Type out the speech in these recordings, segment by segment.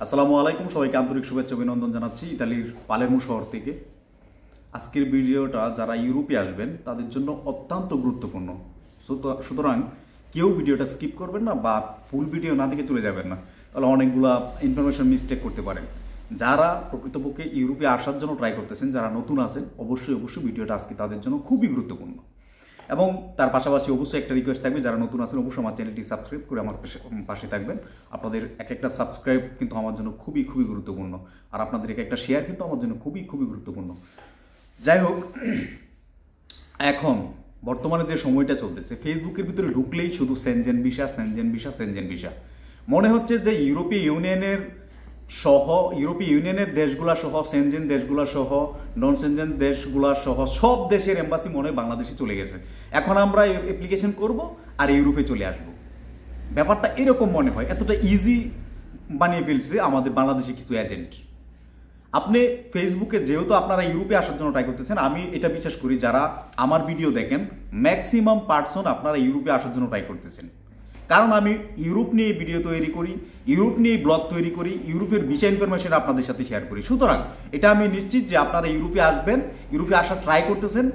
আসসালামু আলাইকুম, সবাইকে আন্তরিক শুভেচ্ছা অভিনন্দন জানাচ্ছি ইতালির পালেরমো শহর থেকে। আজকের ভিডিওটা যারা ইউরোপে আসবেন তাদের জন্য অত্যন্ত গুরুত্বপূর্ণ। সুতরাং কেউ ভিডিওটা স্কিপ করবেন না বা ফুল ভিডিও না দেখে চলে যাবেন না, তাহলে অনেকগুলা ইনফরমেশন মিস্টেক করতে পারেন। যারা প্রকৃতপক্ষে ইউরোপে আসার জন্য ট্রাই করতেছেন, যারা নতুন আছেন, অবশ্যই ভিডিওটা আজকে তাদের জন্য খুবই গুরুত্বপূর্ণ। এবং তার পাশাপাশি অবশ্যই একটা রিকোয়েস্ট থাকবে, যারা নতুন আছেন অবশ্যই আমার চ্যানেলটি সাবস্ক্রাইব করে আমার পাশে থাকবেন। আপনাদের এক একটা সাবস্ক্রাইব কিন্তু আমার জন্য খুবই গুরুত্বপূর্ণ, আর আপনাদের এক একটা শেয়ার কিন্তু আমার জন্য খুবই গুরুত্বপূর্ণ। যাই হোক, এখন বর্তমানে যে সময়টা চলতেছে, ফেসবুকের ভিতরে ঢুকলেই শুধু সেনজেন ভিসা। মনে হচ্ছে যে ইউরোপীয় ইউনিয়নের দেশগুলা সহ, সেনজেন দেশগুলা সহ, নন সেনজেন দেশগুলা সহ সব দেশের এম্বাসি মনে হয় বাংলাদেশে চলে গেছে। এখন আমরা অ্যাপ্লিকেশন করব আর ইউরোপে চলে আসব। ব্যাপারটা এরকম মনে হয়, এতটা ইজি বানিয়ে ফেলছে আমাদের বাংলাদেশে কিছু এজেন্ট। আপনি ফেসবুকে যেহেতু আপনারা ইউরোপে আসার জন্য ট্রাই করতেছেন, আমি এটা বিশ্বাস করি যারা আমার ভিডিও দেখেন ম্যাক্সিমাম পার্সন আপনারা ইউরোপে আসার জন্য ট্রাই করতেছেন। কারণ আমি ইউরোপ নিয়ে ভিডিও তৈরি করি, ইউরোপ নিয়ে ব্লগ তৈরি করি, ইউরোপের ভিসা ইনফরমেশন আপনাদের সাথে শেয়ার করি। সুতরাং এটা আমি নিশ্চিত যে আপনারা ইউরোপে আসবেন, ইউরোপে আসার ট্রাই করতেছেন,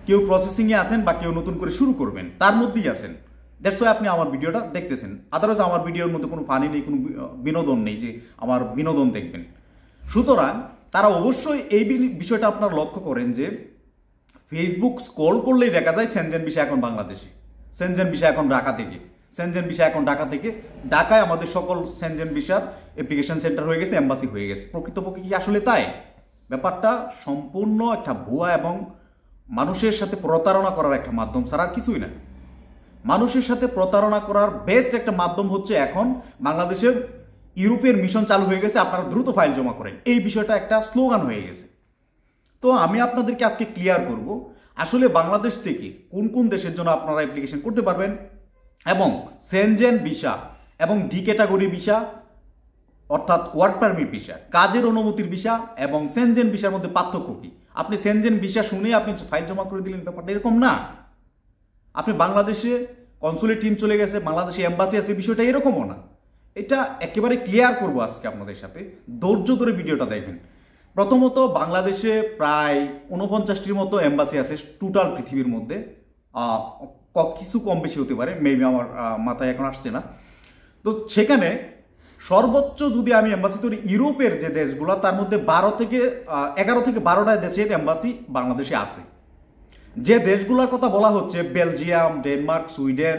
কেউ প্রসেসিংয়ে আছেন বা কেউ নতুন করে শুরু করবেন, তার মধ্যেই আছেন। দ্যাটস ওয়াই আপনি আমার ভিডিওটা দেখতেছেন। আদারওয়াইজ আমার ভিডিওর মধ্যে কোনো ফানি নেই, কোনো বিনোদন নেই যে আমার বিনোদন দেখবেন। সুতরাং তারা অবশ্যই এই বিষয়টা আপনারা লক্ষ্য করেন যে ফেসবুক স্ক্রল করলেই দেখা যায় সেনজেন ভিসা এখন বাংলাদেশে, সেনজেন ভিসা এখন ঢাকা থেকে, সেনজেন ভিসা এখন ঢাকা থেকে। ঢাকায় আমাদের সকল সেনজেন ভিসার অ্যাপ্লিকেশন সেন্টার হয়ে গেছে, এম্বাসি হয়ে গেছে। প্রকৃতপক্ষে কি আসলে তাই? ব্যাপারটা সম্পূর্ণ একটা ভুয়া এবং মানুষের সাথে প্রতারণা করার একটা মাধ্যম ছাড়া আর কিছুই না। মানুষের সাথে প্রতারণা করার বেস্ট একটা মাধ্যম হচ্ছে এখন বাংলাদেশের ইউরোপের মিশন চালু হয়ে গেছে, আপনারা দ্রুত ফাইল জমা করেন, এই বিষয়টা একটা স্লোগান হয়ে গেছে। তো আমি আপনাদেরকে আজকে ক্লিয়ার করব আসলে বাংলাদেশ থেকে কোন কোন দেশের জন্য আপনারা অ্যাপ্লিকেশন করতে পারবেন, এবং সেনজেন ভিসা এবং ডি ক্যাটাগরি ভিসা অর্থাৎ ওয়ার্ক পারমিট ভিসা, কাজের অনুমতির ভিসা এবং সেনজেন ভিসার মধ্যে পার্থক্য কি। আপনি সেনজেন ভিসা শুনেই আপনি ফাইল জমা করে দিলেন, ব্যাপারটা এরকম না। আপনি বাংলাদেশে কনসুলেট টিম চলে গেছে, বাংলাদেশে এম্বাসি আছে, বিষয়টা এরকমও না। এটা একেবারে ক্লিয়ার করব আজকে আপনাদের সাথে, ধৈর্য ধরে ভিডিওটা দেখেন। প্রথমত, বাংলাদেশে প্রায় 49টির মতো এম্বাসি আছে টোটাল পৃথিবীর মধ্যে, কিছু কম বেশি হতে পারে, মেবি আমার মাথায় এখন আসছে না। তো সেখানে সর্বোচ্চ যদি আমি এম্বাসি ধরি, ইউরোপের যে দেশগুলো তার মধ্যে 11 থেকে 12টা দেশের এম্বাসি বাংলাদেশে আছে। যে দেশগুলোর কথা বলা হচ্ছে Belgium, Denmark, Sweden,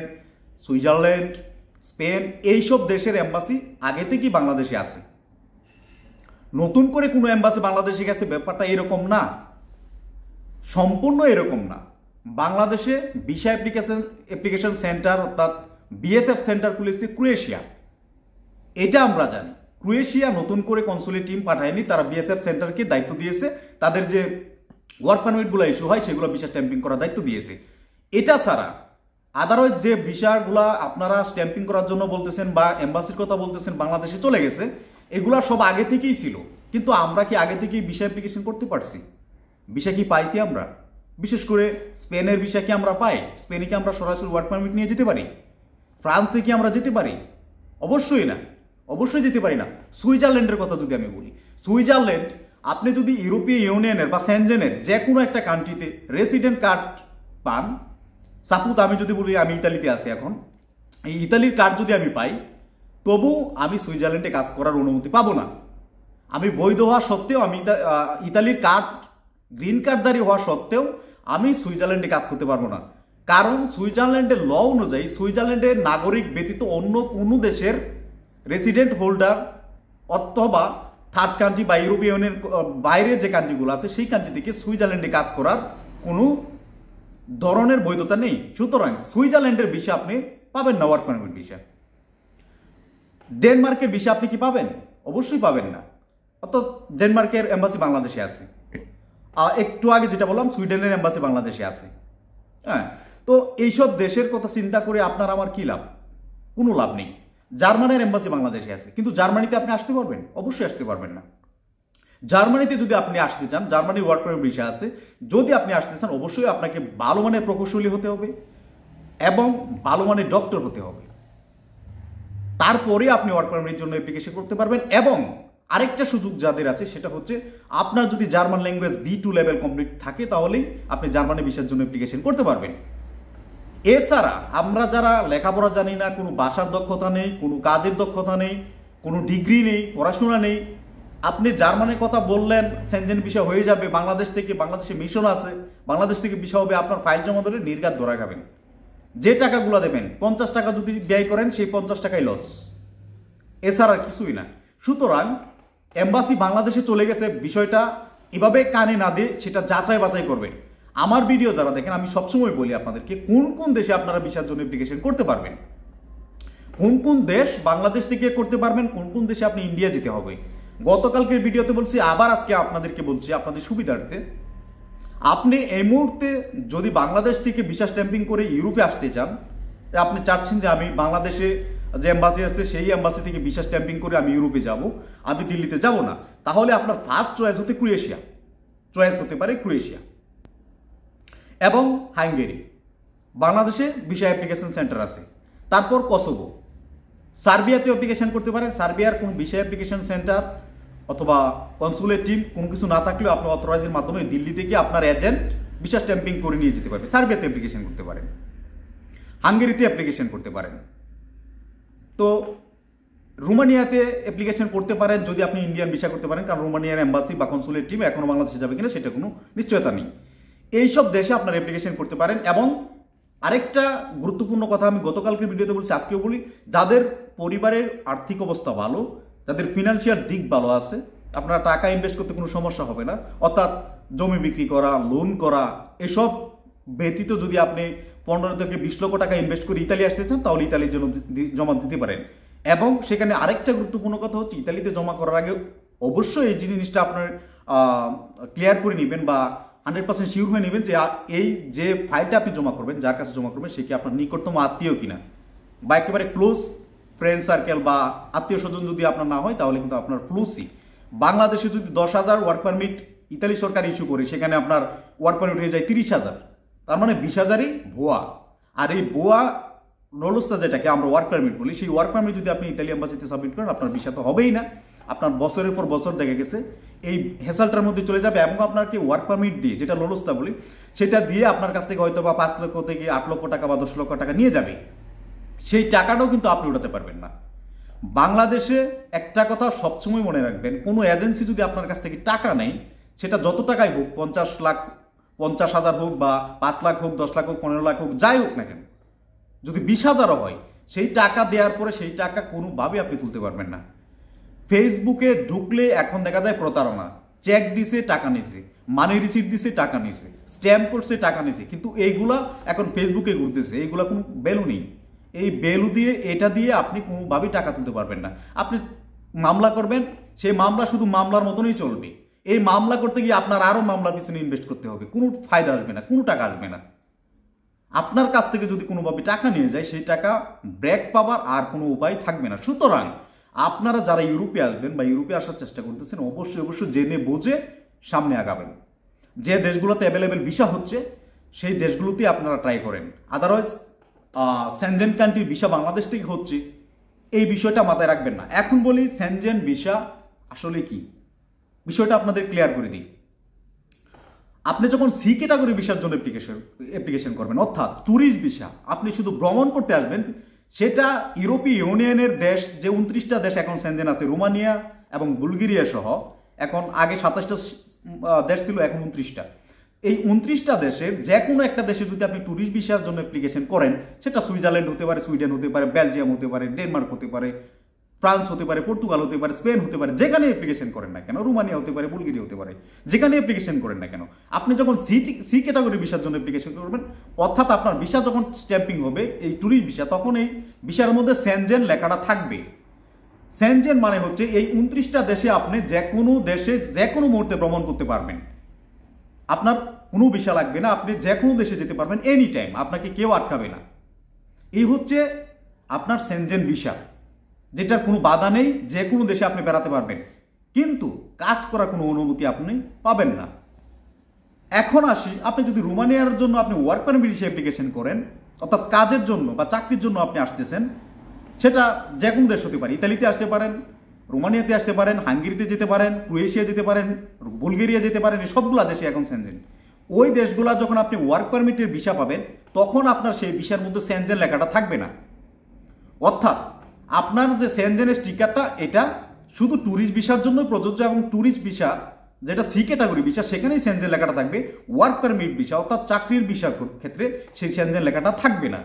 Switzerland, Spain, এইসব দেশের এম্বাসি আগে থেকেই বাংলাদেশে আছে। নতুন করে কোনো এম্বাসি বাংলাদেশে গেছে, ব্যাপারটা এরকম না, সম্পূর্ণ এরকম না। বাংলাদেশে ভিসা অ্যাপ্লিকেশন সেন্টার অর্থাৎ বিএসএফ সেন্টার খুলেছে ক্রোয়েশিয়া, এটা আমরা জানি। ক্রোয়েশিয়া নতুন করে কনসুলেট টিম পাঠায়নি, তারা বিএসএফ সেন্টারকে দায়িত্ব দিয়েছে, তাদের যে ওয়ার্ক পারমিটগুলো ইস্যু হয় সেগুলো ভিসা স্ট্যাম্পিং করার দায়িত্ব দিয়েছে। এটা ছাড়া আদারওয়াইজ যে ভিসাগুলা আপনারা স্ট্যাম্পিং করার জন্য বলতেছেন বা এম্বাসির কথা বলতেছেন বাংলাদেশে চলে গেছে, এগুলা সব আগে থেকেই ছিল। কিন্তু আমরা কি আগে থেকেই ভিসা অ্যাপ্লিকেশন করতে পারছি? ভিসা কি পাইছি আমরা? বিশেষ করে স্পেনের ভিসা কি আমরা পাই? স্পেনে কি আমরা সরাসরি ওয়ার্ক পারমিট নিয়ে যেতে পারি? ফ্রান্সে কি আমরা যেতে পারি? অবশ্যই না, অবশ্যই যেতে পারি না। সুইজারল্যান্ডের কথা যদি আমি বলি, সুইজারল্যান্ড আপনি যদি ইউরোপীয় ইউনিয়নের বা সেনজেনের যে কোনো একটা কান্ট্রিতে রেসিডেন্ট কার্ড পান, সাপোজ আমি যদি বলি আমি ইতালিতে আছি এখন, এই ইতালির কার্ড যদি আমি পাই, তবু আমি সুইজারল্যান্ডে কাজ করার অনুমতি পাবো না। আমি বৈধ হওয়া সত্ত্বেও, আমি ইতালির কার্ড গ্রিন কার্ডধারী হওয়া সত্ত্বেও আমি সুইজারল্যান্ডে কাজ করতে পারবো না। কারণ সুইজারল্যান্ডের ল অনুযায়ী সুইজারল্যান্ডের নাগরিক ব্যতীত অন্য কোনো দেশের রেসিডেন্ট হোল্ডার অথবা থার্ড কান্ট্রি বা ইউরোপীয় ইউনিয়নের বাইরের যে কান্ট্রিগুলো আছে সেই কান্ট্রি থেকে সুইজারল্যান্ডে কাজ করার কোনো ধরনের বৈধতা নেই। সুতরাং সুইজারল্যান্ডের ভিসা আপনি পাবেন না, ওয়ার্ক পারমিট ভিসা। ডেনমার্কের ভিসা আপনি কি পাবেন? অবশ্যই পাবেন না। অর্থাৎ ডেনমার্কের এম্বাসি বাংলাদেশে আছে। একটু আগে যেটা বললাম, সুইডেনের এম্বাসি বাংলাদেশে আছে। হ্যাঁ, তো এইসব দেশের কথা চিন্তা করে আপনার আমার কি লাভ? কোনো লাভ নেই। জার্মানির এম্বাসি বাংলাদেশে আছে, কিন্তু জার্মানিতে আপনি আসতে পারবেন? অবশ্যই আসতে পারবেন না। জার্মানিতে যদি আপনি আসতে চান, জার্মানির ওয়ার্ক পারমিট ভিসা আছে, যদি আপনি আসতে চান অবশ্যই আপনাকে ভালো মানের প্রকৌশলী হতে হবে এবং ভালো মানের ডক্টর হতে হবে। তারপরে আপনি ওয়ার্ক পারমিটের জন্য অ্যাপ্লিকেশন করতে পারবেন। এবং আরেকটা সুযোগ যাদের আছে সেটা হচ্ছে আপনার যদি German language B2 level complete থাকে তাহলেই আপনি জার্মানি ভিসার জন্য অ্যাপ্লিকেশন করতে পারবেন। এছাড়া আমরা যারা লেখাপড়া জানি না, কোনো ভাষার দক্ষতা নেই, কোনো কাজের দক্ষতা নেই, কোনো ডিগ্রি নেই, পড়াশোনা নেই, আপনি জার্মানির কথা বললেন সেনজেন ভিসা হয়ে যাবে, বাংলাদেশে মিশন আছে, বাংলাদেশ থেকে ভিসা হবে, আপনার ফাইল জমা দিলে নির্ঘাত ধরা খাবেন। যে টাকাগুলো দেবেন 50 টাকা যদি ব্যয় করেন সেই 50 টাকাই লস, এছাড়া কিছুই না। সুতরাং এম্বাসি বাংলাদেশে চলে গেছে বিষয়টা এভাবে কানে না দিয়ে সেটা যাচাই বাছাই করবেন। আমার ভিডিও যারা দেখেন আমি সবসময় বলি আপনাদেরকে কোন কোন দেশে আপনারা ভিসার জন্য অ্যাপ্লিকেশন করতে পারবেন, কোন কোন দেশ বাংলাদেশ থেকে করতে পারবেন, কোন কোন দেশে আপনি ইন্ডিয়া যেতে হবে। গতকালকের ভিডিওতে বলছি, আবার আজকে আপনাদেরকে বলছি আপনাদের সুবিধার্থে, আপনি এই মুহূর্তে যদি বাংলাদেশ থেকে ভিসা স্ট্যাম্পিং করে ইউরোপে আসতে চান, আপনি চাচ্ছেন যে আমি বাংলাদেশে যে এম্বাসি আছে সেই এম্বাসি থেকে ভিসা স্ট্যাম্পিং করে আমি ইউরোপে যাব, আমি দিল্লিতে যাব না, তাহলে আপনার ফার্স্ট চয়েস হতে ক্রোয়েশিয়া, চয়েস হতে পারে ক্রোয়েশিয়া এবং হাঙ্গেরি। বাংলাদেশে ভিসা অ্যাপ্লিকেশন সেন্টার আছে। তারপর কসোভো, সার্বিয়াতে অ্যাপ্লিকেশন করতে পারেন। সার্বিয়ার কোনো ভিসা অ্যাপ্লিকেশন সেন্টার অথবা কনসুলেট টিম কোনো কিছু না থাকলেও আপনি অথরাইজের মাধ্যমে দিল্লি থেকে আপনার এজেন্ট ভিসা স্ট্যাম্পিং করে নিয়ে যেতে পারবে। সার্বিয়াতে অ্যাপ্লিকেশন করতে পারেন, হাঙ্গেরিতে অ্যাপ্লিকেশন করতে পারেন। তো রোমানিয়াতে অ্যাপ্লিকেশন করতে পারেন যদি আপনি ইন্ডিয়ান ভিসা করতে পারেন, কারণ রোমানিয়ার এম্বাসি বা কনসুলেট টিম এখনো বাংলাদেশে যাবে কিনা সেটা কোনো নিশ্চয়তা নেই। এইসব দেশে আপনার অ্যাপ্লিকেশন করতে পারেন। এবং আরেকটা গুরুত্বপূর্ণ কথা আমি গতকালকের ভিডিওতে বলছি, আজকেও বলি, যাদের পরিবারের আর্থিক অবস্থা ভালো, যাদের ফিনান্সিয়াল দিক ভালো আছে, আপনারা টাকা ইনভেস্ট করতে কোনো সমস্যা হবে না। অর্থাৎ জমি বিক্রি করা, লোন করা, এসব ব্যতীত যদি আপনি 15 থেকে 20 লক্ষ টাকা ইনভেস্ট করে ইতালি আসতে চান তাহলে ইতালির জন্য জমা দিতে পারেন। এবং সেখানে আরেকটা গুরুত্বপূর্ণ কথা হচ্ছে, ইতালিতে জমা করার আগে অবশ্যই এই জিনিসটা আপনার ক্লিয়ার করে নেবেন বা 100% শিওর হয়ে নেবেন যে এই যে ফাইলটা আপনি জমা করবেন, যার কাছে জমা করবেন সে কি আপনার নিকটতম আত্মীয় কিনা, বা একেবারে ক্লোজ ফ্রেন্ড সার্কেল বা আত্মীয় স্বজন যদি আপনার না হয় তাহলে কিন্তু আপনার ফ্লুসি। বাংলাদেশে যদি 10,000 ওয়ার্ক পারমিট ইতালি সরকার ইস্যু করে, সেখানে আপনার ওয়ার্ক পারমিট হয়ে যায় 30,000, তার মানে 20,000ই ভুয়া। আর এই ভুয়া নলস্তা যেটাকে আমরা ওয়ার্ক পারমিট বলি, সেই ওয়ার্ক পারমিট যদি আপনি ইতালি এম্বাসিতে সাবমিট করেন আপনার ভিসা তো হবেই না, আপনার বছরের পর বছর দেখা গেছে এই হেসালটার মধ্যে চলে যাবে। এবং আপনাকে ওয়ার্ক পারমিট দিয়ে, যেটা ললস্তা বলি, সেটা দিয়ে আপনার কাছ থেকে হয়তো বা 5 লক্ষ থেকে 8 লক্ষ টাকা বা 10 লক্ষ টাকা নিয়ে যাবে, সেই টাকাটাও কিন্তু আপনি উঠাতে পারবেন না। বাংলাদেশে একটা কথা সবসময় মনে রাখবেন, কোনো এজেন্সি যদি আপনার কাছ থেকে টাকা নেয়, সেটা যত টাকাই হোক, 50,000 হোক বা 5 লাখ হোক, 10 লাখ হোক, 15 লাখ হোক, যাই হোক না কেন, যদি 20,000ও হয়, সেই টাকা দেওয়ার পরে সেই টাকা কোনোভাবে আপনি তুলতে পারবেন না। ফেসবুকে ঢুকলে এখন দেখা যায় প্রতারণা, চেক দিছে টাকা নিছে, মানি রিসিপ্ট দিছে টাকা নিছে, স্ট্যাম্প করছে টাকা নিছে, কিন্তু এইগুলা এখন ফেসবুকে ঘুরতেছে, এইগুলা কোনো ভ্যালু নেই। এই ভ্যালু দিয়ে, এটা দিয়ে আপনি কোনোভাবেই টাকা তুলতে পারবেন না। আপনি মামলা করবেন, সেই মামলা শুধু মামলার মতনই চলবে। এই মামলা করতে গিয়ে আপনার আরও মামলার পিছনে ইনভেস্ট করতে হবে, কোনো ফায়দা আসবে না, কোনো টাকা আসবে না। আপনার কাছ থেকে যদি কোনোভাবে টাকা নিয়ে যায়, সেই টাকা ব্রেক পাওয়ার আর কোনো উপায় থাকবে না। সুতরাং আপনারা যারা ইউরোপে আসবেন বা ইউরোপে আসার চেষ্টা করতেছেন, অবশ্যই জেনে বুঝে সামনে আগাবেন। যে দেশগুলোতে অ্যাভেলেবেল ভিসা হচ্ছে সেই দেশগুলোতে আপনারা ট্রাই করেন। আদারওয়াইজ সেনজেন কান্ট্রির ভিসা বাংলাদেশ থেকে হচ্ছে, এই বিষয়টা মাথায় রাখবেন না। এখন বলি সেনজেন ভিসা আসলে কি, বিষয়টা আপনাদের ক্লিয়ার করে দিই। আপনি যখন সি ক্যাটাগরি ভিসার জন্য অ্যাপ্লিকেশন করবেন, অর্থাৎ ট্যুরিস্ট ভিসা, আপনি শুধু ভ্রমণ করতে আসবেন, সেটা ইউরোপীয় ইউনিয়নের দেশ যে 29টা দেশ এখন সেনজেন আছে, রোমানিয়া এবং বুলগেরিয়া সহ, এখন আগে 27টা দেশ ছিল, এখন 29টা। এই 29টা দেশের যে কোনো একটা দেশে যদি আপনি ট্যুরিস্ট ভিসার জন্য অ্যাপ্লিকেশন করেন, সেটা সুইজারল্যান্ড হতে পারে, সুইডেন হতে পারে, বেলজিয়াম হতে পারে, ডেনমার্ক হতে পারে, ফ্রান্স হতে পারে, পর্তুগাল হতে পারে, স্পেন হতে পারে, যেখানে অ্যাপ্লিকেশন করেন না কেন, রোমানিয়া হতে পারে, বুলগেরিয়া হতে পারে, যেখানে অ্যাপ্লিকেশন করেন না কেন, আপনি যখন সি ক্যাটাগরি ভিসার জন্য অ্যাপ্লিকেশন করবেন, অর্থাৎ আপনার ভিসা যখন স্ট্যাম্পিং হবে এই ট্যুরিস্ট ভিসা, তখন এই ভিসার মধ্যে সেনজেন লেখাটা থাকবে। সেনজেন মানে হচ্ছে এই 29টা দেশে আপনি যে কোনো দেশে যে কোনো মুহূর্তে ভ্রমণ করতে পারবেন, আপনার কোনো ভিসা লাগবে না, আপনি যে কোনো দেশে যেতে পারবেন এনি টাইম, আপনাকে কেউ আটকাবে না। এই হচ্ছে আপনার সেনজেন ভিসা, যেটার কোনো বাধা নেই, যে কোনো দেশে আপনি বেড়াতে পারবেন, কিন্তু কাজ করার কোনো অনুমতি আপনি পাবেন না। এখন আসি, আপনি যদি রোমানিয়ার জন্য আপনি ওয়ার্ক পারমিট হিসেবে অ্যাপ্লিকেশন করেন, অর্থাৎ কাজের জন্য বা চাকরির জন্য আপনি আসতেছেন, সেটা যে কোনো দেশ হতে পারে, ইতালিতে আসতে পারেন, রোমানিয়াতে আসতে পারেন, হাঙ্গেরিতে যেতে পারেন, ক্রোয়েশিয়া যেতে পারেন, বুলগেরিয়া যেতে পারেন, এই সবগুলা দেশে এখন সেনজেন। ওই দেশগুলা যখন আপনি ওয়ার্ক পারমিটের ভিসা পাবেন তখন আপনার সেই ভিসার মধ্যে সেনজেন লেখাটা থাকবে না। অর্থাৎ আপনার যে সেনজেনের স্টিকারটা এটা শুধু ট্যুরিস্ট ভিসার জন্য প্রযোজ্য, এবং ট্যুরিস্ট ভিসা যেটা সি ক্যাটাগরি ভিসা সেখানেই সেনজেন লেখাটা থাকবে। ওয়ার্ক পারমিট ভিসা অর্থাৎ চাকরির ভিসার ক্ষেত্রে সেই সেনজেন লেখাটা থাকবে না।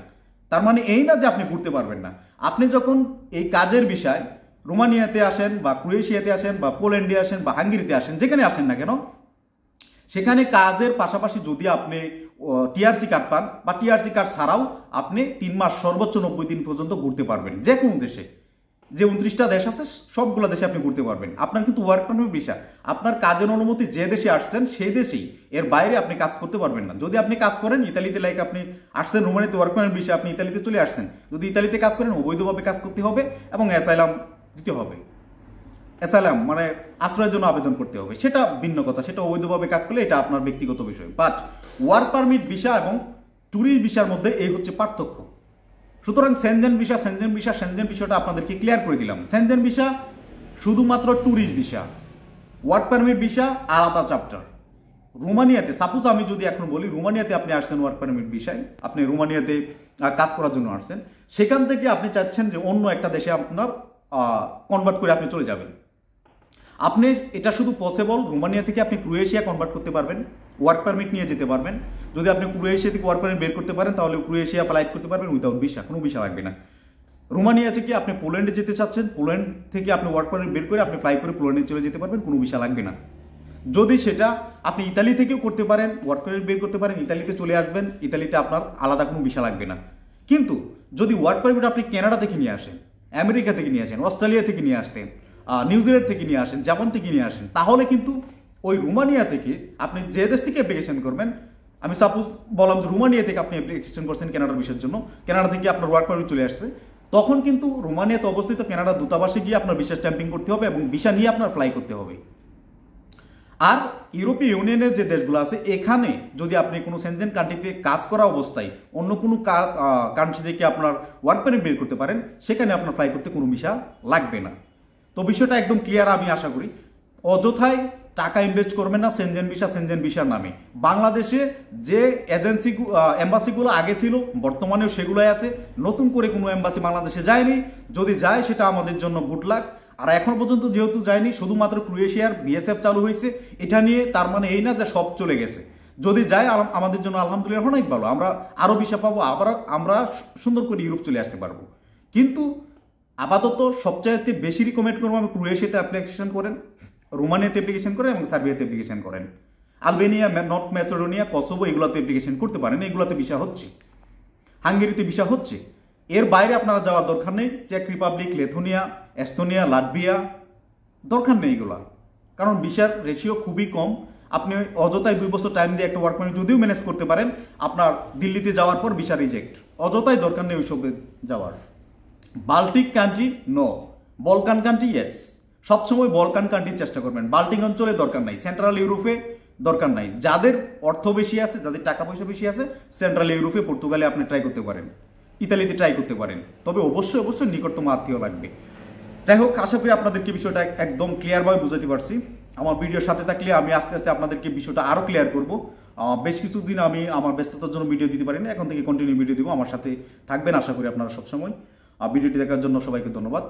তার মানে এই না যে আপনি ঘুরতে পারবেন না। আপনি যখন এই কাজের বিষয় রোমানিয়াতে আসেন বা ক্রোয়েশিয়াতে আসেন বা পোল্যান্ডে আসেন বা হাঙ্গেরিতে আসেন, যেখানে আসেন না কেন, সেখানে কাজের পাশাপাশি যদি আপনি টিআরসি কার্ড পান বা টিআরসি কার্ড ছাড়াও আপনি 3 মাস সর্বোচ্চ 90 দিন পর্যন্ত ঘুরতে পারবেন যে কোনো দেশে। যে 29টা দেশ আছে সবগুলো দেশে আপনি ঘুরতে পারবেন। আপনার কিন্তু ওয়ার্ক পারমিট ভিসা, আপনার কাজের অনুমতি যে দেশে আসছেন সেই দেশেই, এর বাইরে আপনি কাজ করতে পারবেন না। যদি আপনি কাজ করেন ইতালিতে, লাইক আপনি আসছেন রোমানিয়াতে ওয়ার্ক পারমিট ভিসা, আপনি ইতালিতে চলে আসছেন, যদি ইতালিতে কাজ করেন অবৈধভাবে কাজ করতে হবে এবং অ্যাসাইলাম দিতে হবে। অ্যাসাইলাম মানে আশ্রয়ের জন্য আবেদন করতে হবে, সেটা ভিন্ন কথা, সেটা অবৈধভাবে কাজ করলে এটা আপনার ব্যক্তিগত বিষয়। বাট ওয়ার্ক পারমিট ভিসা এবং ট্যুরিস্ট ভিসার মধ্যে এই হচ্ছে পার্থক্য। সুতরাং সেনজেন বিষয়টা আপনাদেরকে ক্লিয়ার করে দিলাম। সেনজেন ভিসা শুধুমাত্র tourist visa, work permit visa আলাদা চ্যাপ্টার। রোমানিয়াতে সাপোজ আমি যদি এখন বলি, রোমানিয়াতে আপনি আসছেন ওয়ার্ক পারমিট ভিসায়, আপনি রোমানিয়াতে কাজ করার জন্য আসছেন, সেখান থেকে আপনি চাচ্ছেন যে অন্য একটা দেশে আপনার কনভার্ট করে আপনি চলে যাবেন। আপনি এটা শুধু পসিবল রোমানিয়া থেকে আপনি ক্রোয়েশিয়া কনভার্ট করতে পারবেন, ওয়ার্ক পারমিট নিয়ে যেতে পারবেন। যদি আপনি ক্রোয়েশিয়া থেকে ওয়ার্ক পারমিট বের করতে পারেন তাহলে ক্রোয়েশিয়া ফ্লাইট করতে পারবেন উইদাউট ভিসা, কোনো ভিসা লাগবে না। রোমানিয়া থেকে আপনি পোল্যান্ডে যেতে চাচ্ছেন, পোল্যান্ড থেকে আপনি ওয়ার্ক পারমিট বের করে আপনি ফ্লাই করে পোল্যান্ডে চলে যেতে পারবেন, কোনো ভিসা লাগবে না। যদি সেটা আপনি ইতালি থেকেও করতে পারেন, ওয়ার্ক পারমিট বের করতে পারেন, ইতালিতে চলে আসবেন, ইতালিতে আপনার আলাদা কোনো ভিসা লাগবে না। কিন্তু যদি ওয়ার্ক পারমিট আপনি কানাডা থেকে নিয়ে আসেন, আমেরিকা থেকে নিয়ে আসেন, অস্ট্রেলিয়া থেকে নিয়ে আসতেন, নিউজিল্যান্ড থেকে নিয়ে আসেন, জাপান থেকে নিয়ে আসেন, তাহলে কিন্তু ওই রোমানিয়া থেকে আপনি যে দেশ থেকে অ্যাপ্লিকেশন করবেন, আমি সাপোজ বললাম যে রোমানিয়া থেকে আপনি অ্যাপ্লিকেশন করছেন কানাডার ভিসার জন্য, কানাডা থেকে আপনার ওয়ার্ক পারমিট চলে আসছে, তখন কিন্তু রোমানিয়াতে অবস্থিত কানাডার দূতাবাসে গিয়ে আপনার ভিসা স্ট্যাম্পিং করতে হবে এবং ভিসা নিয়ে আপনার ফ্লাই করতে হবে। আর ইউরোপীয় ইউনিয়নের যে দেশগুলো আছে, এখানে যদি আপনি কোনো সেনজেন কান্ট্রিতে কাজ করা অবস্থায় অন্য কোনো কান্ট্রি থেকে আপনার ওয়ার্ক পারমিট বের করতে পারেন, সেখানে আপনার ফ্লাই করতে কোনো ভিসা লাগবে না। তো বিষয়টা একদম ক্লিয়ার আমি আশা করি। অযথায় টাকা ইনভেস্ট করবেন না সেনজেন ভিসার নামে। বাংলাদেশে যে এজেন্সি এম্বাসিগুলো আগে ছিল বর্তমানেও সেগুলোই আছে, নতুন করে কোনো এম্বাসি বাংলাদেশে যায়নি। যদি যায় সেটা আমাদের জন্য গুড লাক। আর এখন পর্যন্ত যেহেতু যায়নি, শুধুমাত্র ক্রোয়েশিয়ার বিএসএফ চালু হয়েছে, এটা নিয়ে তার মানে এই না যে সব চলে গেছে। যদি যায় আমাদের জন্য আলহামদুলিল্লাহ অনেক ভালো, আমরা আরও ভিসা পাবো, আবার আমরা সুন্দর করে ইউরোপ চলে আসতে পারবো। কিন্তু আপাতত সবচাইতে বেশি রিকমেন্ড করবো আমি ক্রোয়েশিয়াতে অ্যাপ্লিকেশন করেন, রোমানিয়াতে অ্যাপ্লিকেশন করেন এবং সার্বিয়াতে অ্যাপ্লিকেশন করেন। আলবেনিয়া, নর্থ ম্যাসেডোনিয়া, কসোভো এগুলোতে অ্যাপ্লিকেশন করতে পারেন, এগুলোতে ভিসা হচ্ছে। হাঙ্গেরিতে ভিসা হচ্ছে। এর বাইরে আপনারা যাওয়ার দরকার নেই। চেক রিপাবলিক, লেথুনিয়া, এস্তোনিয়া, লাটভিয়া দরকার নেই এগুলা, কারণ ভিসার রেশিও খুবই কম। আপনি অযথায় 2 বছর টাইম দিয়ে একটা ওয়ার্ক পারমিট যদিও ম্যানেজ করতে পারেন, আপনার দিল্লিতে যাওয়ার পর ভিসা রিজেক্ট। অযথায় দরকার নেই ওইসবে যাওয়ার। Baltic country no, Balkan country yes. সবসময় বলকান কান্ট্রির চেষ্টা করবেন। বাল্টিক অঞ্চলে দরকার নাই, সেন্ট্রাল ইউরোপে দরকার নাই। যাদের অর্থ বেশি আছে, যাদের টাকা পয়সা বেশি আছে, সেন্ট্রাল ইউরোপে, পর্তুগালে আপনি ট্রাই করতে পারেন, ইতালিতে ট্রাই করতে পারেন। তবে অবশ্যই নিকটতম আত্মীয় লাগবে। যাই হোক, আশা করি আপনাদেরকে বিষয়টা একদম ক্লিয়ারভাবে বুঝাতে পারছি। আমার ভিডিওর সাথে থাকলে আমি আস্তে আস্তে আপনাদেরকে বিষয়টা আরও ক্লিয়ার করব। বেশ কিছুদিন আমি আমার ব্যস্ততার জন্য ভিডিও দিতে পারিনি, এখন থেকে কন্টিনিউ ভিডিও দিব। আমার সাথে থাকবেন আশা করি আপনারা সবসময়। ভিডিওটি দেখার জন্য সবাইকে ধন্যবাদ।